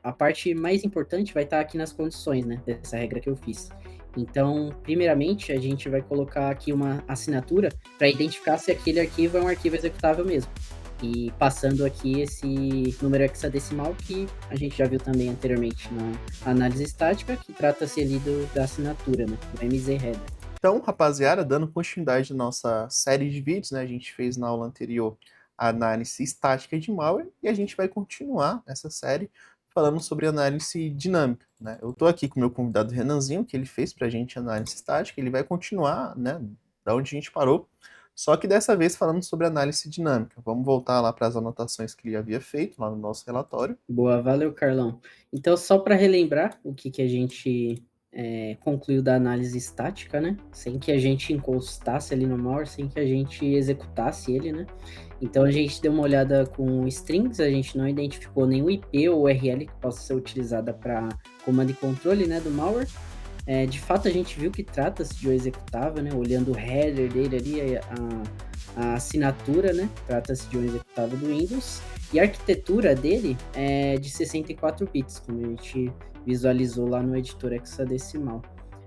A parte mais importante vai estar aqui nas condições, né, dessa regra que eu fiz. Então, primeiramente, a gente vai colocar aqui uma assinatura para identificar se aquele arquivo é um arquivo executável mesmo. E passando aqui esse número hexadecimal que a gente já viu também anteriormente na análise estática, que trata-se ali da assinatura, né, do MZ-header. Então, rapaziada, dando continuidade à nossa série de vídeos, né, a gente fez na aula anterior a análise estática de malware e a gente vai continuar essa série falando sobre análise dinâmica, né? Eu estou aqui com o meu convidado Renanzinho, que ele fez para a gente análise estática, ele vai continuar, né, da onde a gente parou, só que dessa vez falando sobre análise dinâmica. Vamos voltar lá para as anotações que ele havia feito lá no nosso relatório. Boa, valeu, Carlão. Então, só para relembrar o que a gente concluiu da análise estática, né? Sem que a gente encostasse ali no malware, sem que a gente executasse ele, né? Então, a gente deu uma olhada com strings, a gente não identificou nenhum IP ou URL que possa ser utilizada para comando e controle, né, do malware. De fato, a gente viu que trata-se de um executável, né? Olhando o header dele ali, a assinatura, né? Trata-se de um executável do Windows. E a arquitetura dele é de 64 bits, como a gente visualizou lá no editor hexadecimal.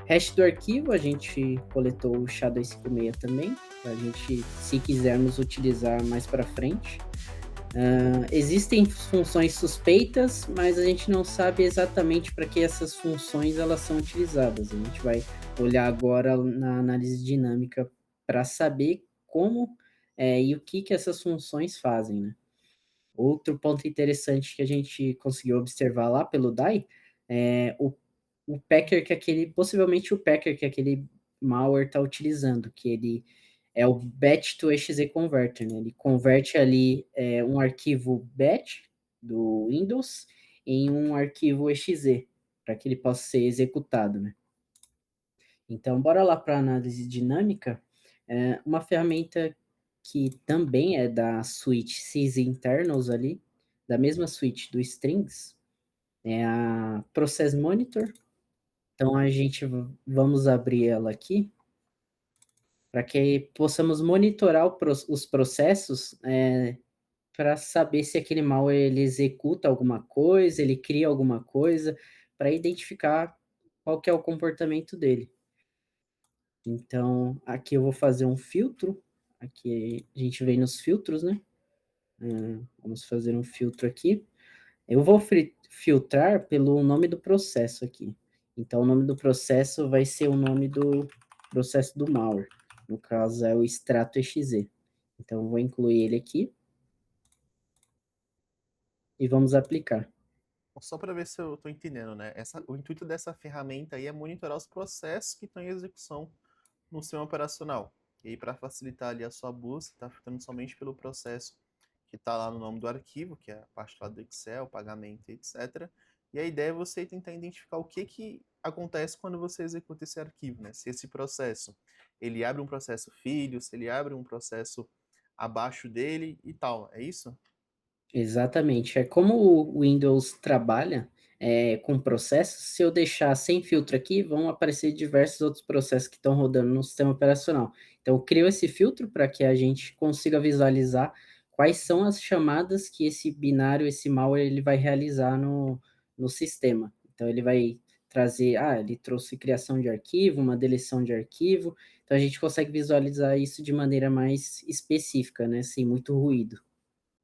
Hash do arquivo, a gente coletou o SHA-256 também, para a gente, se quisermos utilizar mais para frente. Existem funções suspeitas, mas a gente não sabe exatamente para que essas funções elas são utilizadas. A gente vai olhar agora na análise dinâmica para saber como e o que essas funções fazem, né? Outro ponto interessante que a gente conseguiu observar lá pelo DAI é o packer que aquele, possivelmente o packer que aquele malware está utilizando, que ele é o batch to exe converter, né? Ele converte ali um arquivo batch do Windows em um arquivo exe para que ele possa ser executado, né? Então, bora lá para análise dinâmica. Uma ferramenta que também é da suite sysinternals ali, da mesma suite do strings, é a Process Monitor. Então, a gente vamos abrir ela aqui para que possamos monitorar os processos para saber se aquele malware ele executa alguma coisa, ele cria alguma coisa, para identificar qual que é o comportamento dele. Então, aqui eu vou fazer um filtro. Aqui a gente vem nos filtros, né? Vamos fazer um filtro aqui. Eu vou filtrar pelo nome do processo aqui. Então, o nome do processo vai ser o nome do processo do malware. No caso, é o extrato exe. Então, eu vou incluir ele aqui e vamos aplicar. Só para ver se eu estou entendendo, né? O intuito dessa ferramenta aí é monitorar os processos que estão em execução no sistema operacional. E aí, para facilitar ali a sua busca, está filtrando somente pelo processo que está lá no nome do arquivo, que é a parte lá do Excel, pagamento, etc. E a ideia é você tentar identificar o que acontece quando você executa esse arquivo, né? Se esse processo, ele abre um processo filho, se ele abre um processo abaixo dele e tal, é isso? Exatamente. É como o Windows trabalha com processos, se eu deixar sem filtro aqui, vão aparecer diversos outros processos que estão rodando no sistema operacional. Então, eu crio esse filtro para que a gente consiga visualizar quais são as chamadas que esse binário, esse malware, ele vai realizar no sistema. Então, ele vai trazer, ele trouxe criação de arquivo, uma deleção de arquivo. Então, a gente consegue visualizar isso de maneira mais específica, né, sem muito ruído.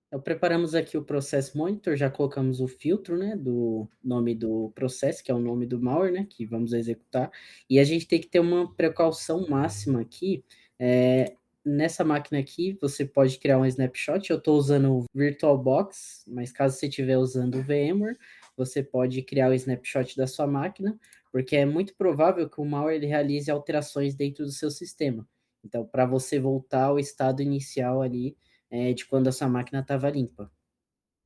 Então, preparamos aqui o Process Monitor, já colocamos o filtro, né, do nome do processo, que é o nome do malware, né, que vamos executar, e a gente tem que ter uma precaução máxima aqui. Nessa máquina aqui, você pode criar um snapshot, eu estou usando o VirtualBox, mas caso você estiver usando o VMware, você pode criar o snapshot da sua máquina, porque é muito provável que o malware ele realize alterações dentro do seu sistema. Então, para você voltar ao estado inicial ali, de quando a sua máquina estava limpa.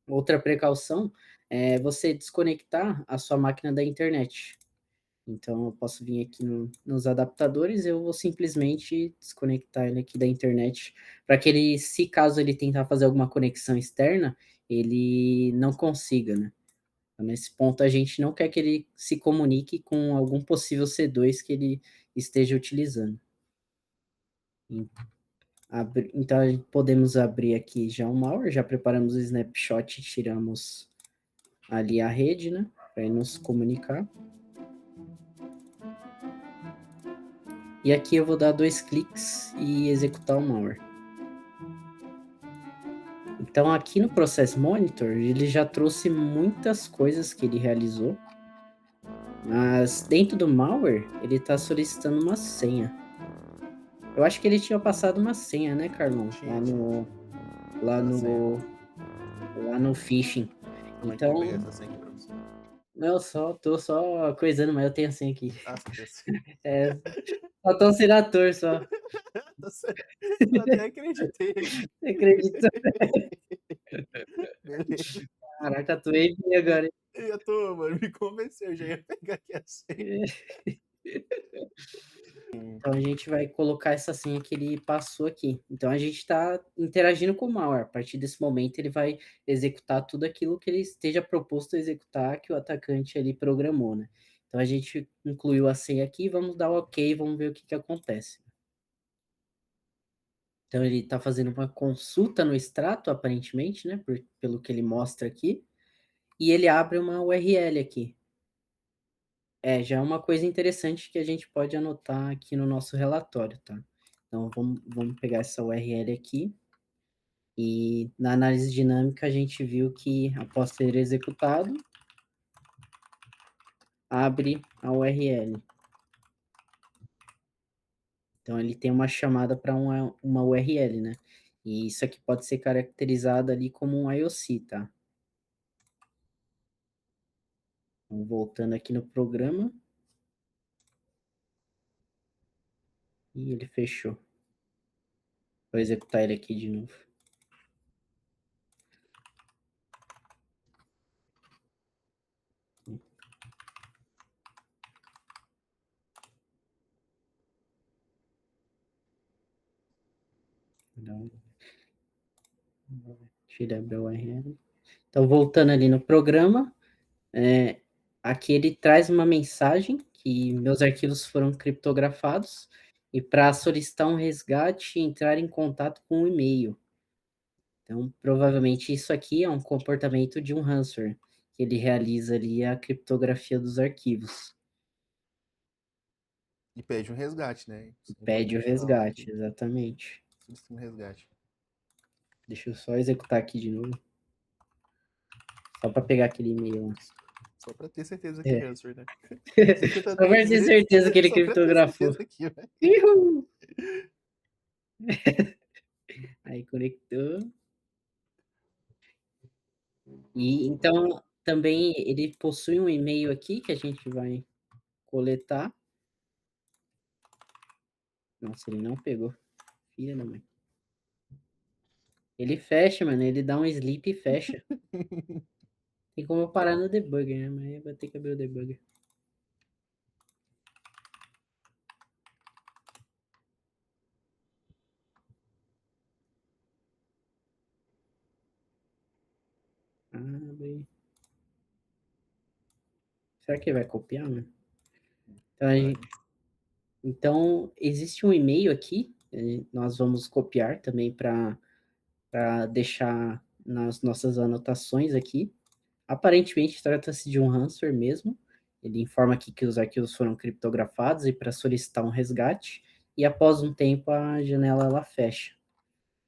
Outra precaução é você desconectar a sua máquina da internet. Então, eu posso vir aqui nos adaptadores, eu vou simplesmente desconectar ele aqui da internet, para que ele, se caso ele tentar fazer alguma conexão externa, ele não consiga, né? Então, nesse ponto, a gente não quer que ele se comunique com algum possível C2 que ele esteja utilizando. Então, podemos abrir aqui já o malware, já preparamos o snapshot, tiramos ali a rede, né? Para nos comunicar. E aqui eu vou dar 2 cliques e executar o malware. Então, aqui no Process Monitor, ele já trouxe muitas coisas que ele realizou, mas dentro do malware, ele está solicitando uma senha. Eu acho que ele tinha passado uma senha, né, Carlão? Tinha, tinha. Lá Essa senha. no, lá no phishing. Calma aí que eu vou pegar Então, essa senha aqui pra você. não, tô só coisando, mas eu tenho a senha aqui. Ah, você tem a senha. É, só tô sendo ator, só. Tá certo. Eu até acreditei aqui. Acredito. Beleza. Caraca, atuei bem agora, hein? Eu já tô, mano, me convenceu, já ia pegar aqui a senha. Então a gente vai colocar essa senha que ele passou aqui. Então a gente está interagindo com o malware. A partir desse momento ele vai executar tudo aquilo que ele esteja proposto a executar que o atacante ali programou, né? Então a gente incluiu a senha aqui, vamos dar o OK, vamos ver o que que acontece. Então ele está fazendo uma consulta no extrato, aparentemente, né? Pelo que ele mostra aqui. E ele abre uma URL aqui. Já é uma coisa interessante que a gente pode anotar aqui no nosso relatório, tá? Então, vamos pegar essa URL aqui. E na análise dinâmica, a gente viu que, após ser executado, abre a URL. Então, ele tem uma chamada para uma URL, né? E isso aqui pode ser caracterizado ali como um IOC, tá? Então, voltando aqui no programa. E ele fechou. Vou executar ele aqui de novo. Deixa ele abrir a URL. Então, voltando ali no programa, aqui ele traz uma mensagem que meus arquivos foram criptografados e para solicitar um resgate, entrar em contato com o e-mail. Então, provavelmente isso aqui é um comportamento de um ransomware, que ele realiza ali a criptografia dos arquivos. E pede um resgate, né? Isso é Pede o importante falar resgate, aqui. exatamente. Solicita um resgate. Deixa eu só executar aqui de novo, só para pegar aquele e-mail lá. Só pra ter certeza que é É. answer, né? Só para ter 53 vezes, certeza que ele só pra ter criptografou. certeza aqui, né? Uhul! Aí conectou. E então também ele possui um e-mail aqui que a gente vai coletar. Nossa, ele não pegou. Filha da mãe. Ele fecha, mano. Ele dá um sleep e fecha. Tem como eu parar no debugger, né? Mas vai ter que abrir o debugger. Abre. Será que ele vai copiar, mano? Então, então existe um e-mail aqui. Nós vamos copiar também para deixar nas nossas anotações aqui. Aparentemente, trata-se de um ransomware mesmo. Ele informa aqui que os arquivos foram criptografados e para solicitar um resgate, e após um tempo a janela ela fecha.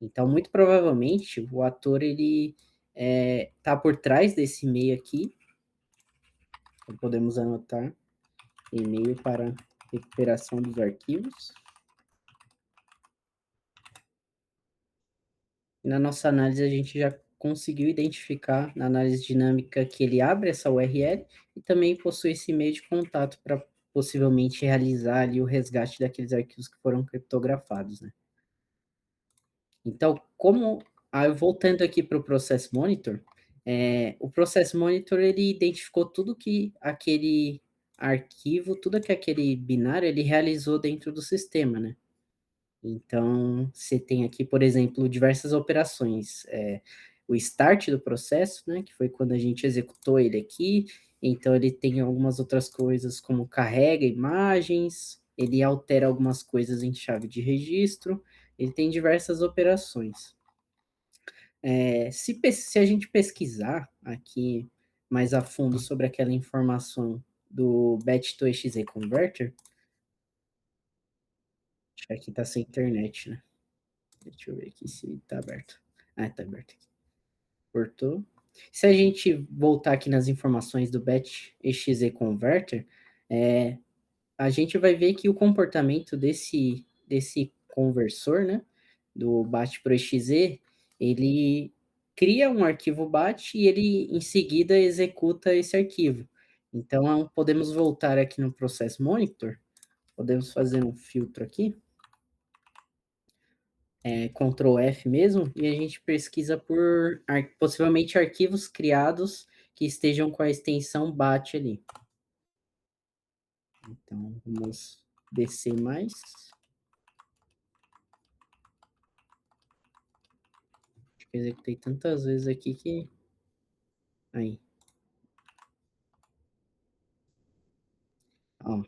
Então, muito provavelmente, o ator ele tá por trás desse e-mail aqui. Então, podemos anotar e-mail para recuperação dos arquivos. E na nossa análise, a gente já conseguiu identificar na análise dinâmica que ele abre essa URL e também possui esse e-mail de contato para possivelmente realizar ali o resgate daqueles arquivos que foram criptografados, né? Então, voltando aqui para o Process Monitor, o Process Monitor ele identificou tudo que aquele arquivo, tudo que aquele binário ele realizou dentro do sistema, né? Então, você tem aqui, por exemplo, diversas operações. O start do processo, né, que foi quando a gente executou ele aqui. Então, ele tem algumas outras coisas, como carrega imagens, ele altera algumas coisas em chave de registro, ele tem diversas operações. Se a gente pesquisar aqui mais a fundo sobre aquela informação do batch to exe converter, acho que aqui tá sem internet, né? Deixa eu ver aqui se tá aberto. Ah, tá aberto aqui. Cortou. Se a gente voltar aqui nas informações do batch exe converter, a gente vai ver que o comportamento desse conversor, né, do BAT pro exe, ele cria um arquivo BAT e ele em seguida executa esse arquivo. Então, podemos voltar aqui no processo monitor, podemos fazer um filtro aqui, Ctrl F mesmo, e a gente pesquisa por possivelmente arquivos criados que estejam com a extensão BAT ali. Então, vamos descer mais. Eu executei tantas vezes aqui que... Aí. Ó.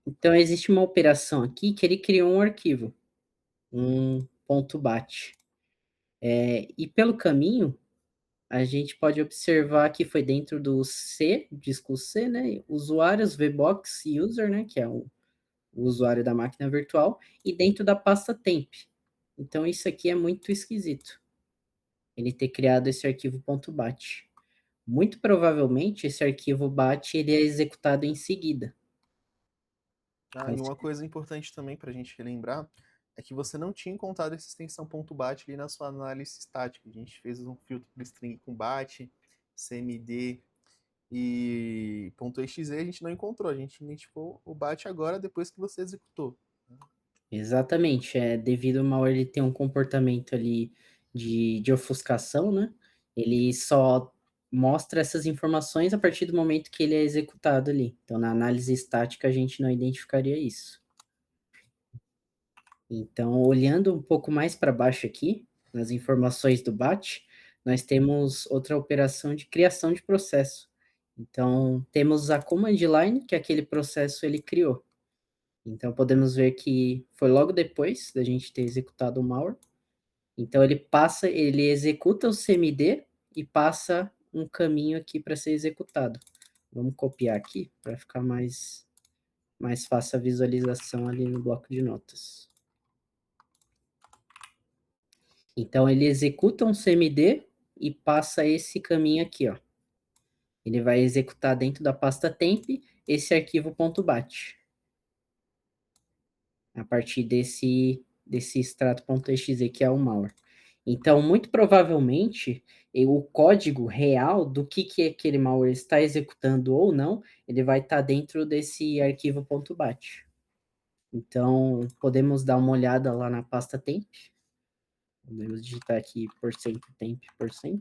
Então, existe uma operação aqui que ele criou um arquivo, um ponto .bat. E pelo caminho, a gente pode observar que foi dentro do C, disco C, né? Usuários, VBox user, né? Que é o usuário da máquina virtual, e dentro da pasta temp. Então, isso aqui é muito esquisito. Ele ter criado esse arquivo ponto .bat. Muito provavelmente, esse arquivo BAT ele é executado em seguida. Ah, e uma coisa importante também para a gente relembrar é que você não tinha encontrado essa extensão .bat ali na sua análise estática. A gente fez um filtro por string com bat, cmd e .exe, a gente não encontrou. A gente identificou o bat agora depois que você executou. Exatamente, devido ao malware ele ter um comportamento ali de ofuscação, né? Ele só mostra essas informações a partir do momento que ele é executado ali. Então, na análise estática, a gente não identificaria isso. Então, olhando um pouco mais para baixo aqui, nas informações do BAT, nós temos outra operação de criação de processo. Então, temos a command line, que aquele processo ele criou. Então, podemos ver que foi logo depois da gente ter executado o malware. Então, ele executa o CMD e passa um caminho aqui para ser executado. Vamos copiar aqui para ficar mais fácil a visualização ali no bloco de notas. Então, ele executa um CMD e passa esse caminho aqui, ó. Ele vai executar dentro da pasta temp esse arquivo .bat. A partir desse extrato.exe que é o malware. Então, muito provavelmente, o código real do que aquele malware está executando ou não, ele vai estar dentro desse arquivo .bat. Então, podemos dar uma olhada lá na pasta temp. Podemos digitar aqui %temp%.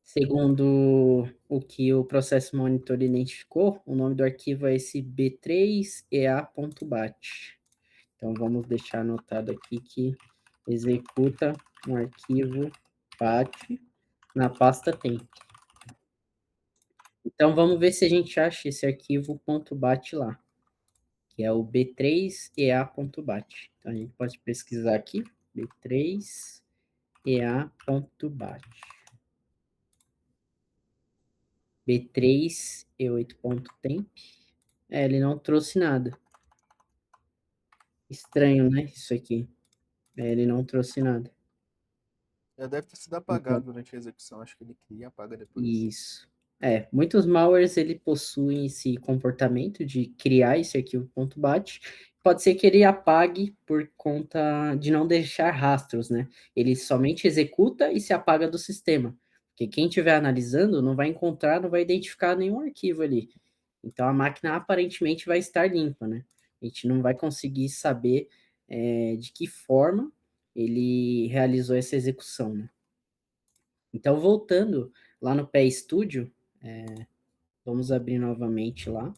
Segundo o que o processo monitor identificou, o nome do arquivo é esse b3ea.bat. Então, vamos deixar anotado aqui que executa um arquivo bat na pasta temp. Então, vamos ver se a gente acha esse arquivo .bat lá, que é o b3ea.bat. Então, a gente pode pesquisar aqui, b3ea.bat. b3e8.temp. Ele não trouxe nada. Estranho, né? Isso aqui. Ele não trouxe nada. Já deve ter sido Então, apagado durante a execução. Acho que ele cria e apaga depois. isso. Muitos malwares ele possuem esse comportamento de criar esse arquivo .bat. Pode ser que ele apague por conta de não deixar rastros, né? Ele somente executa e se apaga do sistema. Porque quem estiver analisando não vai encontrar, não vai identificar nenhum arquivo ali. Então a máquina aparentemente vai estar limpa, né? A gente não vai conseguir saber de que forma ele realizou essa execução, né? Então, voltando lá no Pé Studio, vamos abrir novamente lá.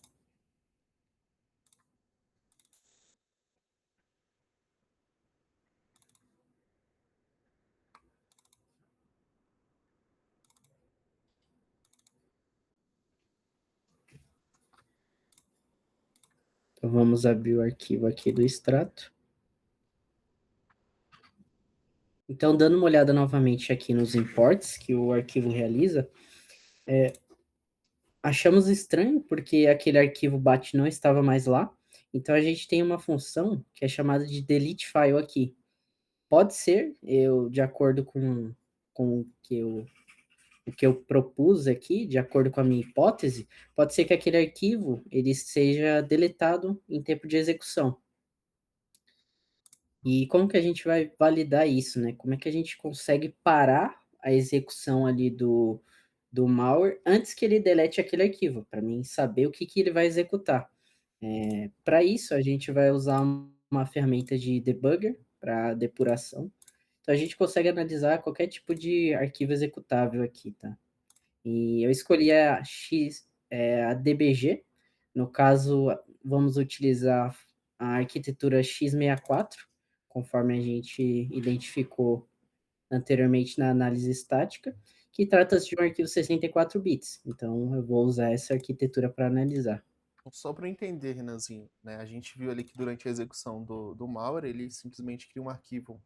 Então, vamos abrir o arquivo aqui do extrato. Então, dando uma olhada novamente aqui nos imports que o arquivo realiza, achamos estranho porque aquele arquivo bat não estava mais lá. Então, a gente tem uma função que é chamada de delete file aqui. Pode ser, de acordo com o que eu propus aqui, de acordo com a minha hipótese, pode ser que aquele arquivo ele seja deletado em tempo de execução. E como que a gente vai validar isso, né? Como é que a gente consegue parar a execução ali do malware antes que ele delete aquele arquivo, para mim saber o que, que ele vai executar. Para isso, a gente vai usar uma ferramenta de debugger para depuração. Então, a gente consegue analisar qualquer tipo de arquivo executável aqui, tá? E eu escolhi a DBG. No caso, vamos utilizar a arquitetura x64, conforme a gente identificou anteriormente na análise estática, que trata-se de um arquivo 64 bits. Então, eu vou usar essa arquitetura para analisar. Só para eu entender, Renanzinho, né? A gente viu ali que durante a execução do malware, ele simplesmente cria um arquivo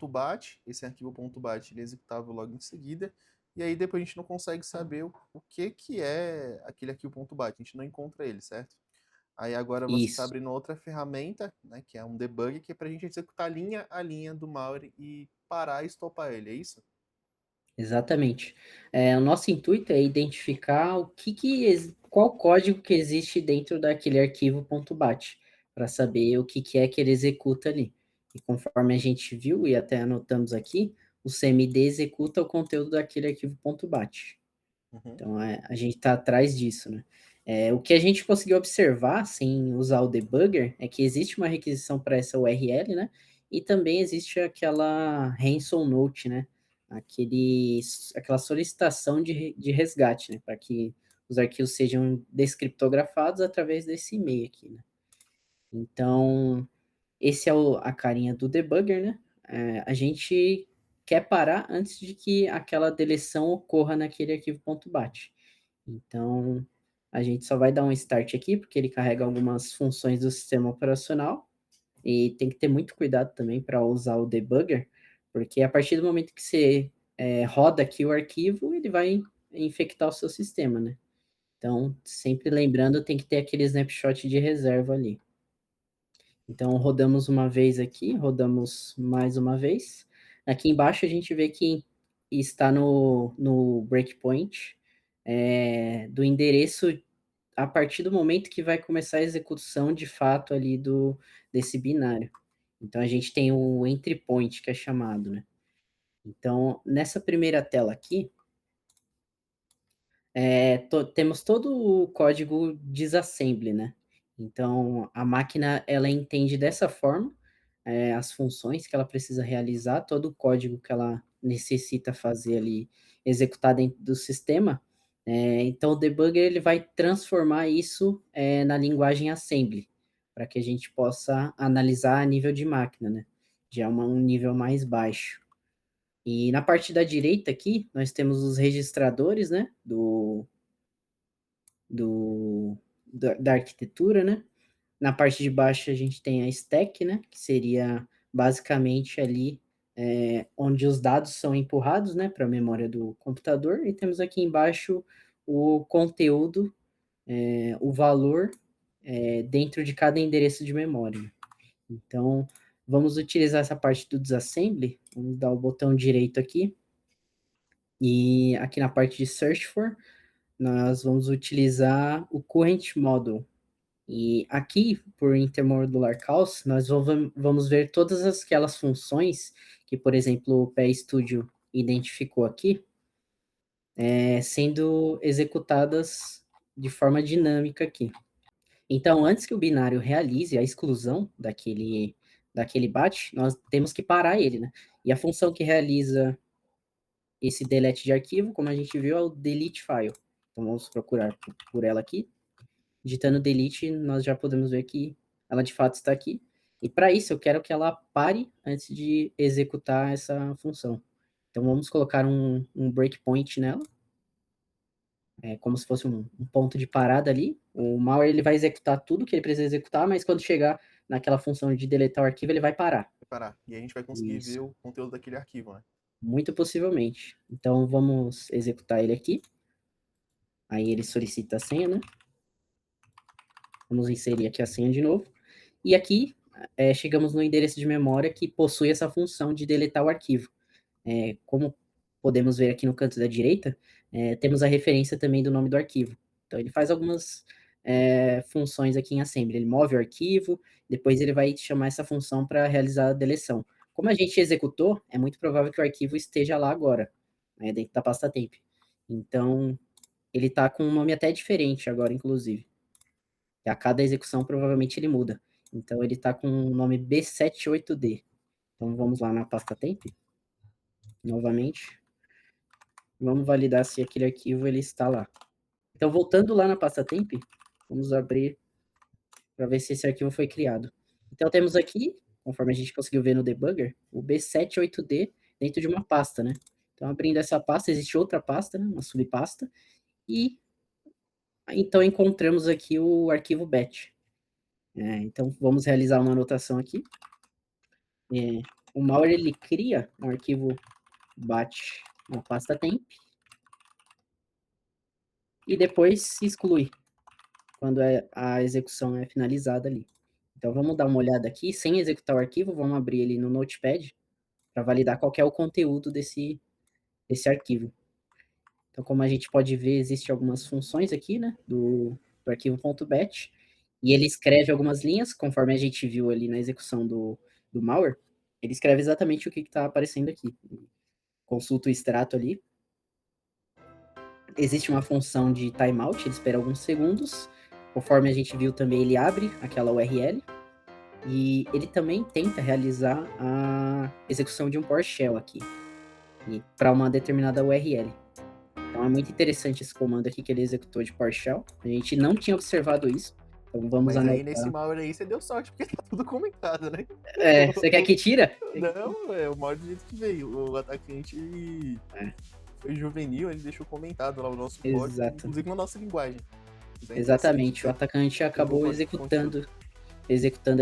.bat, esse arquivo .bat ele executava logo em seguida, e aí depois a gente não consegue saber o que que é aquele arquivo .bat, a gente não encontra ele, certo? Aí agora você está Isso. abrindo outra ferramenta, né, que é um debug, que é para a gente executar linha a linha do malware e parar e estopar ele, é isso? Exatamente. O nosso intuito é identificar qual código que existe dentro daquele arquivo .bat, para saber o que é que ele executa ali. E conforme a gente viu e até anotamos aqui, o CMD executa o conteúdo daquele arquivo .bat. Uhum. Então, a gente está atrás disso, né? O que a gente conseguiu observar, sem usar o debugger, é que existe uma requisição para essa URL, né? E também existe aquela ransom note, né? Aquela solicitação de resgate, né? Para que os arquivos sejam descriptografados através desse e-mail aqui, né? Então, esse é a carinha do debugger, né? A gente quer parar antes de que aquela deleção ocorra naquele arquivo .bat. Então, a gente só vai dar um start aqui, porque ele carrega algumas funções do sistema operacional, e tem que ter muito cuidado também para usar o debugger, porque a partir do momento que você roda aqui o arquivo, ele vai infectar o seu sistema, né? Então, sempre lembrando, tem que ter aquele snapshot de reserva ali. Então, rodamos uma vez aqui, rodamos mais uma vez. Aqui embaixo a gente vê que está no breakpoint do endereço a partir do momento que vai começar a execução de fato ali desse binário. Então, a gente tem o entry point, que é chamado, né? Então, nessa primeira tela aqui, temos todo o código disassembly, né? Então, a máquina, ela entende dessa forma as funções que ela precisa realizar, todo o código que ela necessita fazer ali, executar dentro do sistema. Então, o debugger ele vai transformar isso na linguagem assembly, para que a gente possa analisar a nível de máquina, né? Já um nível mais baixo. E na parte da direita aqui, nós temos os registradores, né, da arquitetura, né? Na parte de baixo a gente tem a stack, né? Que seria basicamente ali onde os dados são empurrados, né? Para a memória do computador. E temos aqui embaixo o conteúdo, o valor dentro de cada endereço de memória. Então, vamos utilizar essa parte do disassembly. Vamos dar o botão direito aqui. E aqui na parte de search for, nós vamos utilizar o current model. E aqui, por intermodular calls, nós vamos ver todas aquelas funções que, por exemplo, o PE-Studio identificou aqui, sendo executadas de forma dinâmica aqui. Então, antes que o binário realize a exclusão daquele batch, nós temos que parar ele, né? E a função que realiza esse delete de arquivo, como a gente viu, é o delete file. Então, vamos procurar por ela aqui. Digitando delete, nós já podemos ver que ela de fato está aqui. E para isso, eu quero que ela pare antes de executar essa função. Então, vamos colocar um breakpoint nela, como se fosse um ponto de parada ali. O malware ele vai executar tudo que ele precisa executar, mas quando chegar naquela função de deletar o arquivo, ele vai parar. parar. E aí a gente vai conseguir ver Isso. o conteúdo daquele arquivo, né? Muito possivelmente. Então vamos executar ele aqui. Aí ele solicita a senha, né? Vamos inserir aqui a senha de novo. E aqui chegamos no endereço de memória que possui essa função de deletar o arquivo. Como podemos ver aqui no canto da direita, temos a referência também do nome do arquivo. Então ele faz algumas funções aqui em assembly. Ele move o arquivo, depois ele vai chamar essa função para realizar a deleção. Como a gente executou, é muito provável que o arquivo esteja lá agora, né, dentro da pasta temp. Então, ele está com um nome até diferente agora, inclusive. E a cada execução, provavelmente, ele muda. Então, ele está com o nome B78D. Então, vamos lá na pasta temp, novamente. Vamos validar se aquele arquivo ele está lá. Então, voltando lá na pasta temp, vamos abrir para ver se esse arquivo foi criado. Então, temos aqui, conforme a gente conseguiu ver no debugger, o B78D dentro de uma pasta, né? Então, abrindo essa pasta, existe outra pasta, né? Uma subpasta, e então encontramos aqui o arquivo batch. Então, vamos realizar uma anotação aqui. O malware, ele cria um arquivo batch na pasta temp, e depois se exclui, quando a execução é finalizada ali. Então, vamos dar uma olhada aqui, sem executar o arquivo, vamos abrir ele no Notepad, para validar qual que é o conteúdo desse arquivo. Então, como a gente pode ver, existem algumas funções aqui, né, do arquivo .bat, e ele escreve algumas linhas, conforme a gente viu ali na execução do malware, ele escreve exatamente o que está aparecendo aqui. Consulta o extrato ali. Existe uma função de timeout, ele espera alguns segundos. Conforme a gente viu também, ele abre aquela URL, e ele também tenta realizar a execução de um PowerShell aqui, para uma determinada URL. Então é muito interessante esse comando aqui que ele executou de PowerShell. A gente não tinha observado isso. Então vamos Mas anotar. aí nesse malware aí você deu sorte, porque tá tudo comentado, né? Você quer que tira? Não, o malware do jeito que veio. O atacante foi juvenil, ele deixou comentado lá o nosso código, Exato. inclusive na nossa linguagem. Exatamente. O atacante acabou executando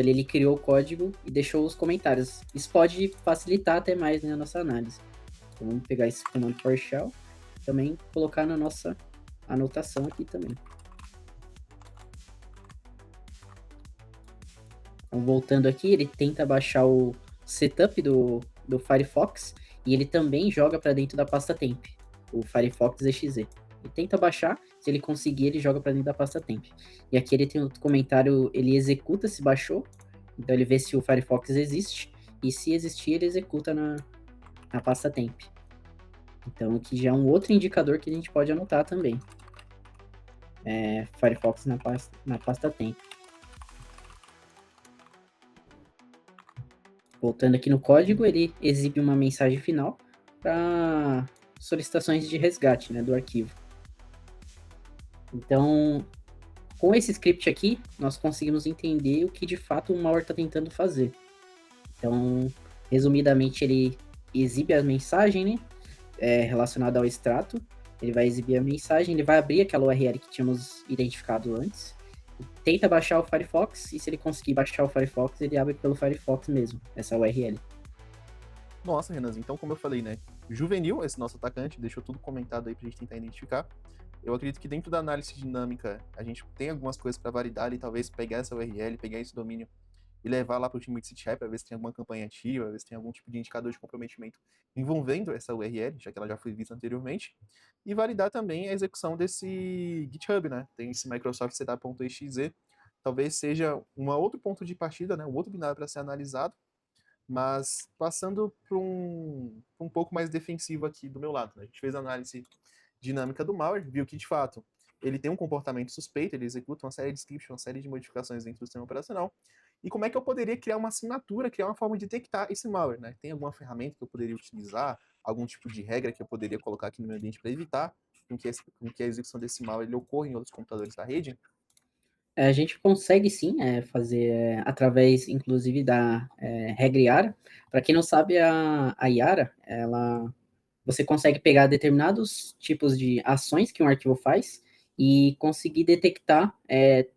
ali, ele criou o código e deixou os comentários. Isso pode facilitar até mais, né, a nossa análise. Então vamos pegar esse comando PowerShell e também colocar na nossa anotação aqui também. Então, voltando aqui, ele tenta baixar o setup do Firefox e ele também joga para dentro da pasta temp, o Firefox exe. Ele tenta baixar, se ele conseguir, ele joga para dentro da pasta temp. E aqui ele tem outro comentário, ele executa se baixou, então ele vê se o Firefox existe, e se existir, ele executa na pasta temp. Então aqui já é um outro indicador que a gente pode anotar também. Firefox na pasta temp. Voltando aqui no código, ele exibe uma mensagem final para solicitações de resgate, né, do arquivo. Então, com esse script aqui, nós conseguimos entender o que de fato o malware está tentando fazer. Então, resumidamente, ele exibe a mensagem, né, relacionada ao extrato. Ele vai exibir a mensagem, ele vai abrir aquela URL que tínhamos identificado antes, tenta baixar o Firefox, e se ele conseguir baixar o Firefox, ele abre pelo Firefox mesmo, essa URL. Nossa, Renan, então como eu falei, né, juvenil, esse nosso atacante, deixou tudo comentado aí pra gente tentar identificar. Eu acredito que dentro da análise dinâmica, a gente tem algumas coisas para validar e talvez pegar essa URL, pegar esse domínio e levar lá para o time de CityHub para ver se tem alguma campanha ativa, ver se tem algum tipo de indicador de comprometimento envolvendo essa URL, já que ela já foi vista anteriormente, e validar também a execução desse GitHub, né? Tem esse Microsoft setup.exe, talvez seja um outro ponto de partida, né? Um outro binário para ser analisado, mas passando para um pouco mais defensivo aqui do meu lado. Né? A gente fez a análise dinâmica do malware, viu que de fato ele tem um comportamento suspeito, ele executa uma série de scripts, uma série de modificações dentro do sistema operacional. E como é que eu poderia criar uma assinatura, criar uma forma de detectar esse malware? Né? Tem alguma ferramenta que eu poderia utilizar, algum tipo de regra que eu poderia colocar aqui no meu ambiente para evitar que a execução desse malware ele ocorra em outros computadores da rede? A gente consegue sim fazer através, inclusive, da regra Yara. Para quem não sabe, a Yara, você consegue pegar determinados tipos de ações que um arquivo faz e conseguir detectar,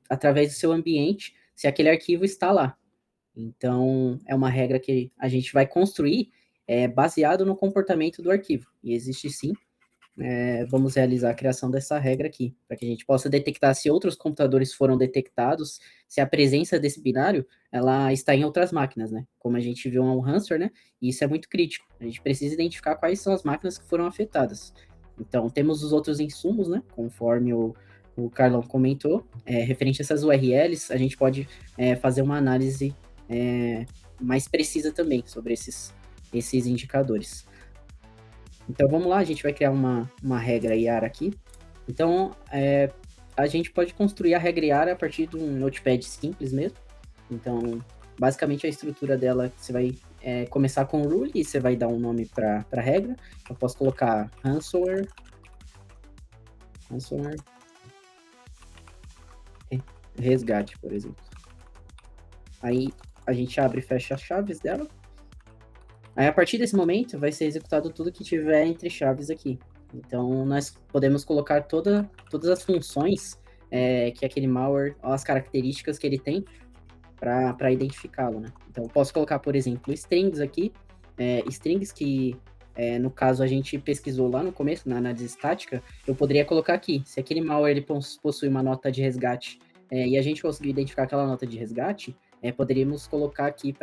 através do seu ambiente, se aquele arquivo está lá. Então, é uma regra que a gente vai construir baseado no comportamento do arquivo. E existe sim, vamos realizar a criação dessa regra aqui, para que a gente possa detectar se outros computadores foram detectados, se a presença desse binário ela está em outras máquinas, né? Como a gente viu no Ransomware, né? E isso é muito crítico. A gente precisa identificar quais são as máquinas que foram afetadas. Então, temos os outros insumos, né? Conforme o Carlão comentou, referente a essas URLs, a gente pode fazer uma análise mais precisa também sobre esses indicadores. Então vamos lá, a gente vai criar uma regra IAR aqui. Então a gente pode construir a regra IAR a partir de um notepad simples mesmo. Então, basicamente a estrutura dela, você vai começar com o rule e você vai dar um nome para a regra. Eu posso colocar ransomware resgate, por exemplo. Aí a gente abre e fecha as chaves dela. Aí, a partir desse momento, vai ser executado tudo que tiver entre chaves aqui. Então, nós podemos colocar todas as funções que aquele malware, as características que ele tem para identificá-lo, né? Então, eu posso colocar, por exemplo, strings aqui, strings que, no caso, a gente pesquisou lá no começo, na análise estática, eu poderia colocar aqui, se aquele malware ele possui uma nota de resgate e a gente conseguir identificar aquela nota de resgate, poderíamos colocar aqui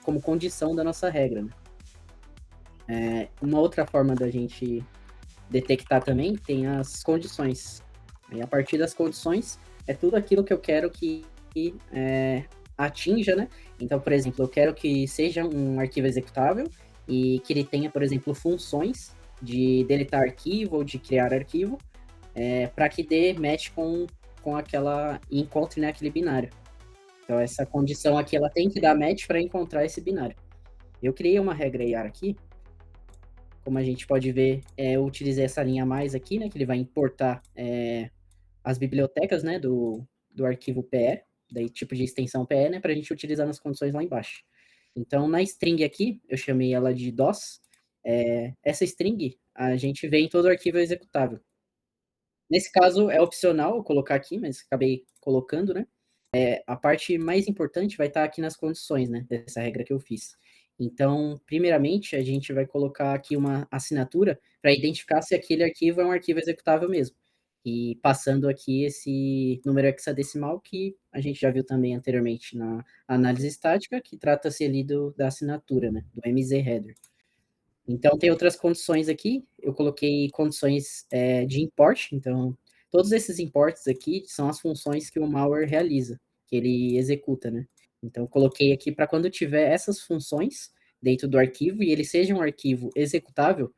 como condição da nossa regra, né? Uma outra forma da gente detectar também tem as condições. E a partir das condições, é tudo aquilo que eu quero que atinja, né? Então, por exemplo, eu quero que seja um arquivo executável e que ele tenha, por exemplo, funções de deletar arquivo ou de criar arquivo, para que dê match com aquela e encontre, né, aquele binário. Então, essa condição aqui, ela tem que dar match para encontrar esse binário. Eu criei uma regra IAR aqui, como a gente pode ver, eu utilizei essa linha a mais aqui, né, que ele vai importar as bibliotecas, né, do arquivo PE, daí tipo de extensão PE, né, para a gente utilizar nas condições lá embaixo. Então, na string aqui, eu chamei ela de DOS. Essa string, a gente vê em todo arquivo executável. Nesse caso, é opcional eu colocar aqui, mas acabei colocando, né? A parte mais importante vai estar aqui nas condições, né, dessa regra que eu fiz. Então, primeiramente, a gente vai colocar aqui uma assinatura para identificar se aquele arquivo é um arquivo executável mesmo. E passando aqui esse número hexadecimal que a gente já viu também anteriormente na análise estática, que trata-se ali da assinatura, né, do MZ-header. Então, tem outras condições aqui. Eu coloquei condições de import. Então, todos esses imports aqui são as funções que o malware realiza, que ele executa, né? Então, eu coloquei aqui para quando tiver essas funções dentro do arquivo e ele seja um arquivo executável,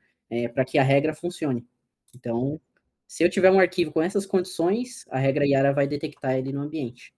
para que a regra funcione. Então, se eu tiver um arquivo com essas condições, a regra Yara vai detectar ele no ambiente.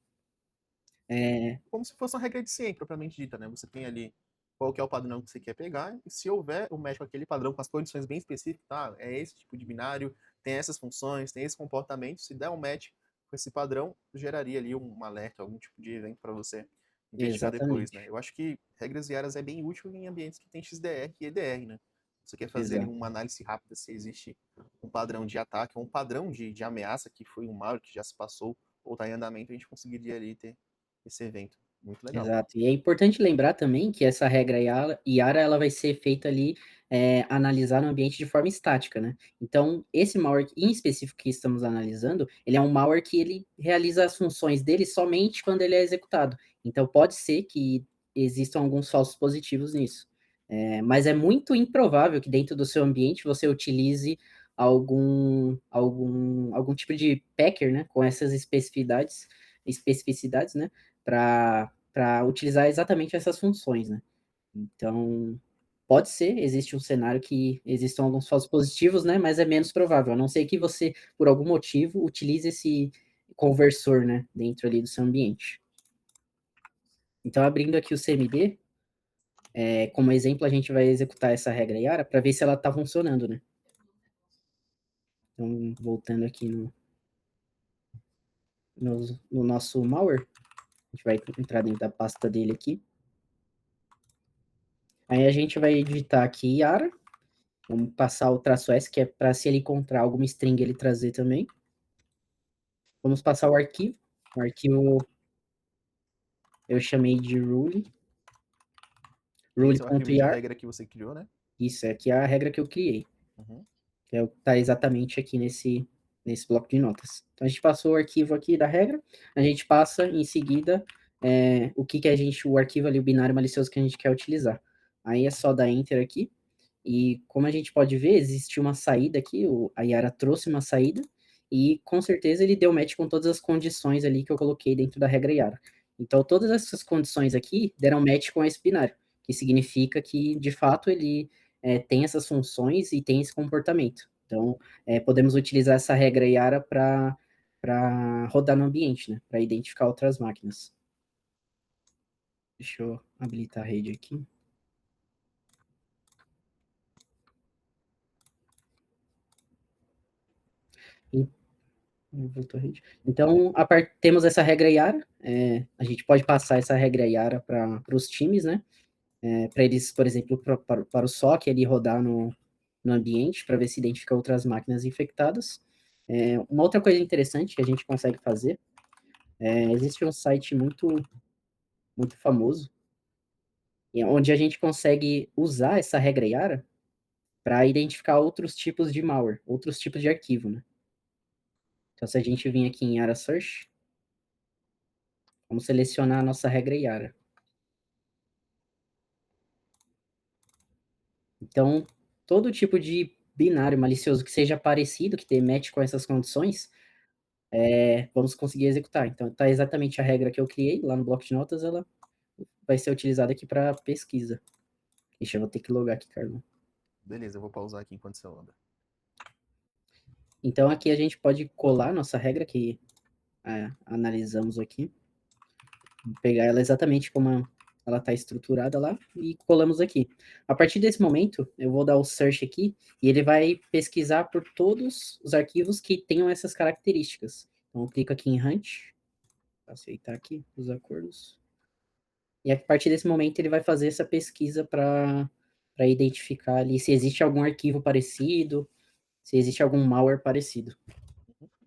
Como se fosse uma regra de CIEM, propriamente dita, né? Você tem ali qual que é o padrão que você quer pegar, e se houver o match com aquele padrão, com as condições bem específicas, tá? É esse tipo de binário, tem essas funções, tem esse comportamento, se der um match com esse padrão, geraria ali um alerta, algum tipo de evento para você investigar depois, né? Exatamente. Eu acho que regras diárias é bem útil em ambientes que tem XDR e EDR, né? Você quer fazer ali Exato. uma análise rápida se existe um padrão de ataque, um padrão de ameaça que foi um malware que já se passou ou está em andamento, a gente conseguiria ali ter esse evento. Muito legal. Exato. E é importante lembrar também que essa regra IARA ela vai ser feita ali, analisar no ambiente de forma estática, né? Então, esse malware em específico que estamos analisando, ele é um malware que ele realiza as funções dele somente quando ele é executado. Então, pode ser que existam alguns falsos positivos nisso. Mas é muito improvável que dentro do seu ambiente você utilize algum tipo de packer, né? Com essas especificidades, né? Para utilizar exatamente essas funções, né? Então, pode ser, existe um cenário que existam alguns falsos positivos, né? Mas é menos provável, a não ser que você, por algum motivo, utilize esse conversor, né? Dentro ali do seu ambiente. Então, abrindo aqui o CMD, como exemplo, a gente vai executar essa regra Yara para ver se ela está funcionando, né? Então, voltando aqui no nosso malware, a gente vai entrar dentro da pasta dele aqui. Aí a gente vai digitar aqui Yara. Vamos passar o traço S, que é para se ele encontrar alguma string, ele trazer também. Vamos passar o arquivo. O arquivo eu chamei de rule. Esse é o arquivo de Rule.yar. regra que você criou, né? Isso, aqui é a regra que eu criei. Uhum. Que é o que está exatamente aqui nesse bloco de notas. Então, a gente passou o arquivo aqui da regra, a gente passa em seguida o arquivo ali, o binário malicioso que a gente quer utilizar. Aí é só dar Enter aqui, e como a gente pode ver, existe uma saída aqui, a Yara trouxe uma saída, e com certeza ele deu match com todas as condições ali que eu coloquei dentro da regra Yara. Então, todas essas condições aqui deram match com esse binário, que significa que, de fato, ele tem essas funções e tem esse comportamento. Então, podemos utilizar essa regra Yara para rodar no ambiente, né? Para identificar outras máquinas. Deixa eu habilitar a rede aqui. Então, temos essa regra Yara, a gente pode passar essa regra Yara para os times, né? Para eles, por exemplo, para o SOC ele rodar no ambiente, para ver se identifica outras máquinas infectadas. Uma outra coisa interessante que a gente consegue fazer, existe um site muito famoso, onde a gente consegue usar essa regra Yara para identificar outros tipos de malware, outros tipos de arquivo, né? Então, se a gente vir aqui em Yara Search, vamos selecionar a nossa regra Yara. Então, todo tipo de binário malicioso que seja parecido, que tenha match com essas condições, vamos conseguir executar. Então, está exatamente a regra que eu criei lá no bloco de notas, ela vai ser utilizada aqui para pesquisa. Deixa eu vou ter que logar aqui, Carlão. Beleza, eu vou pausar aqui enquanto você anda. Então, aqui a gente pode colar nossa regra que analisamos aqui. Vou pegar ela exatamente como ela está estruturada lá e colamos aqui. A partir desse momento, eu vou dar o search aqui e ele vai pesquisar por todos os arquivos que tenham essas características. Então, eu clico aqui em Hunt, aceitar aqui os acordos. E a partir desse momento, ele vai fazer essa pesquisa para identificar ali se existe algum arquivo parecido, se existe algum malware parecido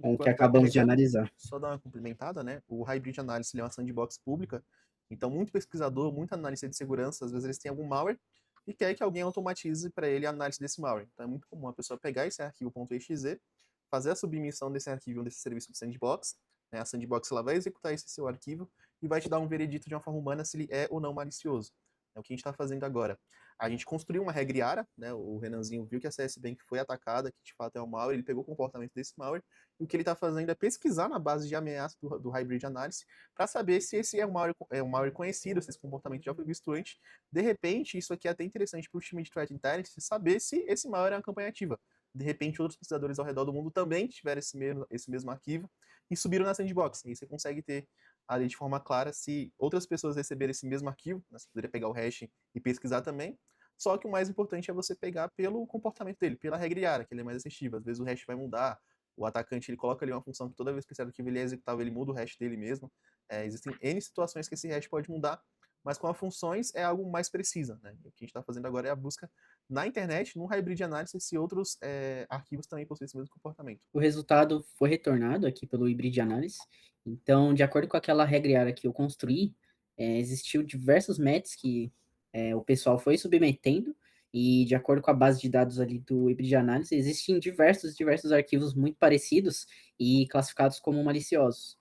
com o que Enquanto vai acabamos de carregando, analisar. só dar uma complementada, né? O Hybrid Analysis é uma sandbox pública, então muito pesquisador, muito analista de segurança, às vezes eles têm algum malware e quer que alguém automatize para ele a análise desse malware. Então é muito comum a pessoa pegar esse arquivo .exe, fazer a submissão desse arquivo desse serviço de sandbox, né? A sandbox ela vai executar esse seu arquivo e vai te dar um veredito de uma forma humana se ele é ou não malicioso. É o que a gente está fazendo agora. A gente construiu uma regra Yara, né? O Renanzinho viu que a CS Bank foi atacada, que de fato é um malware, ele pegou o comportamento desse malware, e o que ele está fazendo é pesquisar na base de ameaça do Hybrid Analysis para saber se esse é um malware conhecido, se esse comportamento já foi visto antes. De repente, isso aqui é até interessante para o time de Threat Intelligence saber se esse malware é uma campanha ativa. De repente, outros pesquisadores ao redor do mundo também tiveram esse mesmo arquivo e subiram na sandbox. E aí você consegue ter ali de forma clara se outras pessoas receberem esse mesmo arquivo, né? Você poderia pegar o hash e pesquisar também. Só que o mais importante é você pegar pelo comportamento dele, pela regra Yara, que ele é mais assertivo. Às vezes o hash vai mudar, o atacante ele coloca ali uma função que toda vez que esse arquivo ele é executável, ele muda o hash dele mesmo. Existem N situações que esse hash pode mudar, mas com as funções é algo mais precisa. Né? O que a gente está fazendo agora é a busca na internet, no hybrid analysis, se outros arquivos também possuem esse mesmo comportamento. O resultado foi retornado aqui pelo hybrid analysis. Então, de acordo com aquela regra que eu construí, existiu diversos matches que o pessoal foi submetendo e de acordo com a base de dados ali do hybrid analysis, existem diversos arquivos muito parecidos e classificados como maliciosos.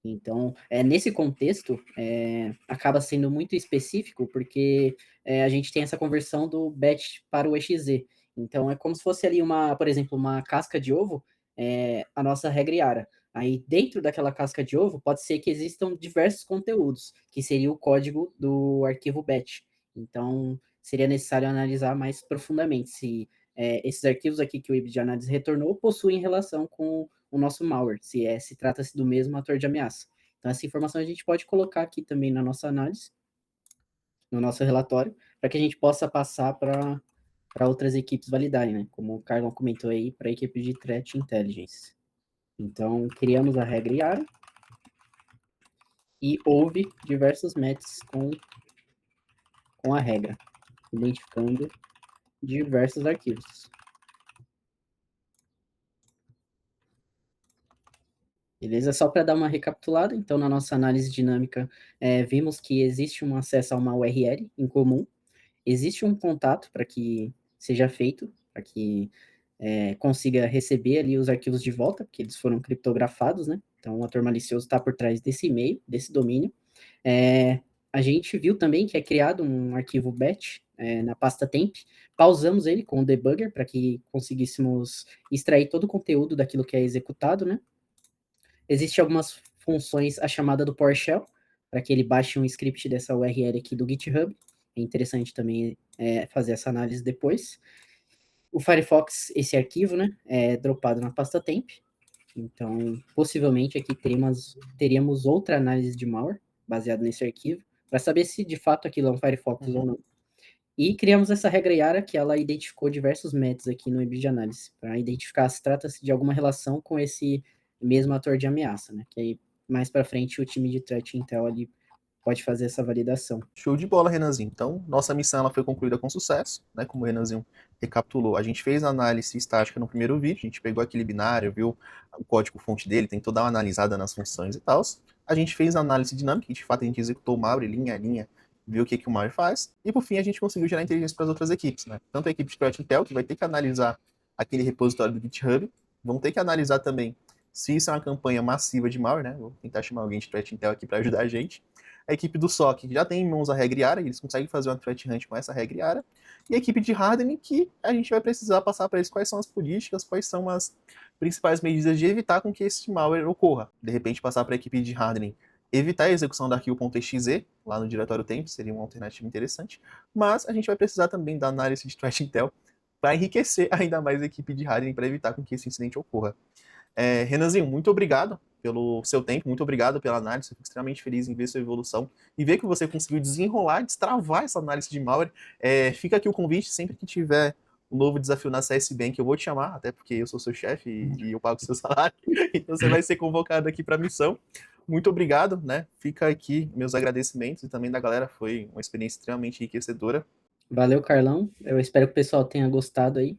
Então, nesse contexto, acaba sendo muito específico, porque a gente tem essa conversão do batch para o exe. Então, é como se fosse ali por exemplo, uma casca de ovo, a nossa regra Yara. Aí, dentro daquela casca de ovo, pode ser que existam diversos conteúdos, que seria o código do arquivo batch. Então, seria necessário analisar mais profundamente se esses arquivos aqui que o IB de análise retornou possuem relação com o nosso malware, se trata-se do mesmo ator de ameaça. Então, essa informação a gente pode colocar aqui também na nossa análise, no nosso relatório, para que a gente possa passar para outras equipes validarem, né? Como o Carlão comentou aí, para a equipe de Threat Intelligence. Então, criamos a regra Yara e houve diversos matches com a regra, identificando diversos arquivos. Beleza? Só para dar uma recapitulada, então, na nossa análise dinâmica, vimos que existe um acesso a uma URL em comum, existe um contato para que seja feito, para que consiga receber ali os arquivos de volta, porque eles foram criptografados, né? Então, o ator malicioso está por trás desse e-mail, desse domínio. A gente viu também que é criado um arquivo batch na pasta temp, pausamos ele com o debugger para que conseguíssemos extrair todo o conteúdo daquilo que é executado, né? Existem algumas funções, a chamada do PowerShell, para que ele baixe um script dessa URL aqui do GitHub. É interessante também fazer essa análise depois. O Firefox, esse arquivo, né, é dropado na pasta temp. Então, possivelmente aqui teríamos outra análise de malware baseada nesse arquivo, para saber se de fato aquilo é um Firefox ou não. E criamos essa regra Yara que ela identificou diversos métodos aqui no ambiente de análise, para identificar se trata-se de alguma relação com esse mesmo ator de ameaça, né? Que aí mais para frente o time de threat intel ali pode fazer essa validação. Show de bola, Renanzinho. Então, nossa missão ela foi concluída com sucesso, né? Como o Renanzinho recapitulou. A gente fez a análise estática no primeiro vídeo, a gente pegou aquele binário, viu o código-fonte dele, tentou dar uma analisada nas funções e tal. A gente fez a análise dinâmica, de fato a gente executou o malware linha a linha, viu o que, que o malware faz, e por fim a gente conseguiu gerar inteligência para as outras equipes, né? Tanto a equipe de Threat Intel, que vai ter que analisar aquele repositório do GitHub, vão ter que analisar também se isso é uma campanha massiva de malware, né? Vou tentar chamar alguém de Threat Intel aqui para ajudar a gente. A equipe do SOC já tem em mãos a regra IARA, eles conseguem fazer uma threat hunt com essa regra IARA, e a equipe de hardening que a gente vai precisar passar para eles quais são as políticas, quais são as principais medidas de evitar com que esse malware ocorra. De repente passar para a equipe de hardening evitar a execução do arquivo.exe lá no diretório temp, seria uma alternativa interessante, mas a gente vai precisar também da análise de threat intel para enriquecer ainda mais a equipe de hardening para evitar com que esse incidente ocorra. Renanzinho, muito obrigado pelo seu tempo, muito obrigado pela análise, eu fico extremamente feliz em ver sua evolução e ver que você conseguiu desenrolar, destravar essa análise de malware. Fica aqui o convite, sempre que tiver um novo desafio na CS Bank, eu vou te chamar, até porque eu sou seu chefe e eu pago o seu salário, então você vai ser convocado aqui para a missão. Muito obrigado, né? Fica aqui meus agradecimentos e também da galera, foi uma experiência extremamente enriquecedora. Valeu, Carlão. Eu espero que o pessoal tenha gostado aí.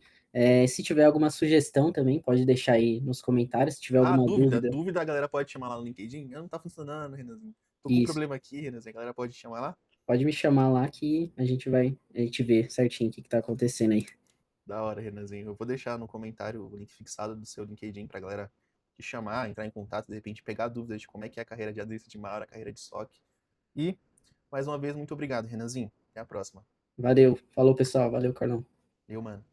Se tiver alguma sugestão também, pode deixar aí nos comentários. Se tiver alguma dúvida. Dúvida a galera pode chamar lá no LinkedIn. Não tá funcionando, Renanzinho. Tô com um Isso. problema aqui, Renanzinho. A galera pode te chamar lá? Pode me chamar lá que a gente vê certinho o que tá acontecendo aí. Da hora, Renanzinho. Eu vou deixar no comentário o link fixado do seu LinkedIn pra galera te chamar, entrar em contato, de repente pegar dúvidas de como é que é a carreira de analista de malware, a carreira de SOC. E, mais uma vez, muito obrigado, Renanzinho. Até a próxima. Valeu. Falou, pessoal. Valeu, Carlão. Mano.